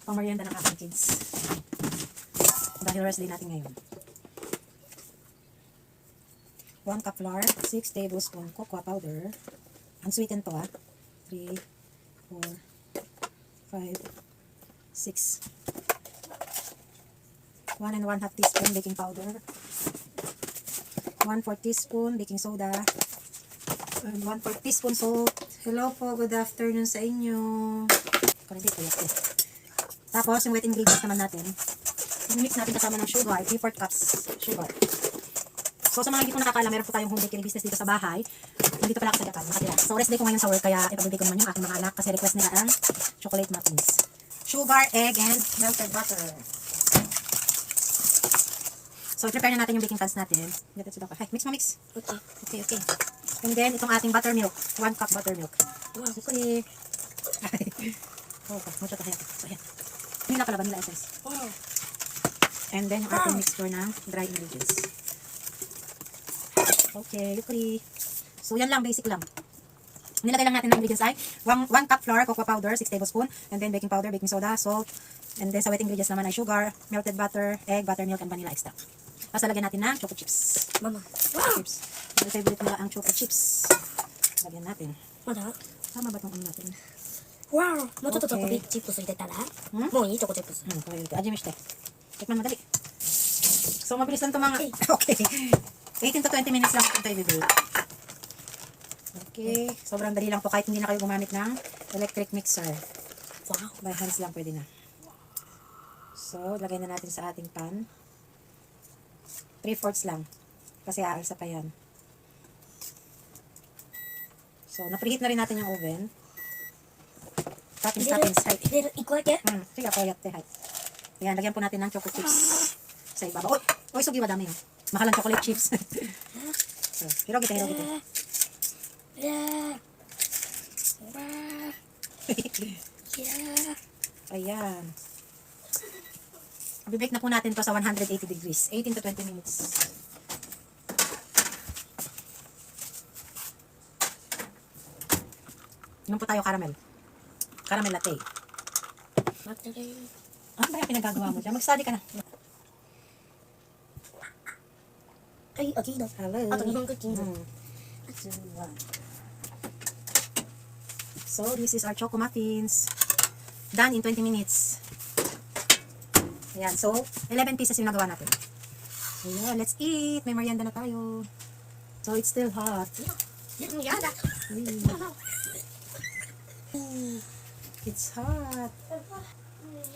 Pang-merienda ng aking kids. Dahil rest day natin ngayon. 1 cup flour, 6 tablespoon cocoa powder. Unsweetened to 3, 4, 5, 6. 1 and 1/2 teaspoon baking powder. 1/4 teaspoon baking soda. And 1/4 teaspoon salt. Hello po, good afternoon sa inyo. Tapos, yung wet ingredients naman natin, i-mix natin kasama ng sugar, 3/4 cups sugar. So, sa mga hindi po nakakaalam, meron po tayong home bakery business dito sa bahay. Dito pala ako sa Japan, nakatira. So, rest day ko ngayon sa work, kaya ipag-bake ko naman yung aking mga anak kasi request nila ang chocolate muffins. Sugar, egg, and melted butter. So, prepare na natin yung baking pads natin. Hey, mix mo, mix. Okay. And then, itong ating buttermilk. 1 cup buttermilk. Wow, sukri. Mucho tayo. So, ayan. Vanilla pala, vanilla essence. Wow. And then, yung ating mixture ng dry ingredients. Okay, sukri. So, yan lang, basic lang. Nilagay lang natin ng ingredients ay 1 cup flour, cocoa powder, 6 tablespoon, and then baking powder, baking soda, salt, and then sa wet ingredients naman ay sugar, melted butter, egg, buttermilk, and vanilla extract. Tapos lagyan natin ng chocolate chips. Mama. Wow! Chips. Yung favorite nila ang chocolate chips. Lagyan natin. Mada? Tama ba itong ano natin? Wow! Moちょっとチョコチップス入れたらもういいチョコチップス。これ入れて味見して。Tikman madali. So, mabilis lang ito mga... Okay. 18 to 20 minutes lang ito i-bake. Okay. Sobrang dali lang po kahit hindi na kayo gumamit ng electric mixer. Wow. By hands lang pwede na. So, lagay na natin sa ating pan. 3/4 lang. Kasi aalsa pa yan. So, na-preheat na rin natin yung oven. Toppings. Iko ake? Sige, ako yate. Ayan, lagyan po natin ng chocolate chips sa ibabaw. Oy, sugi ba dami yun? Mahal ang chocolate chips. So, hirog ito. Ayan. Bibake na po natin to sa 180 degrees. 18 to 20 minutes. Inom po tayo caramel. Caramel latte. Ano ba yung pinagagawa mo dyan? Mag-study ka na. Ay, okay na. Hello. Ato nihon cooking. So, this is our choco muffins. Done in 20 minutes. Ayan. So, 11 pieces yung nagawa natin. So, yeah, let's eat. May merienda na tayo. So, it's still hot. Yada. It's hot.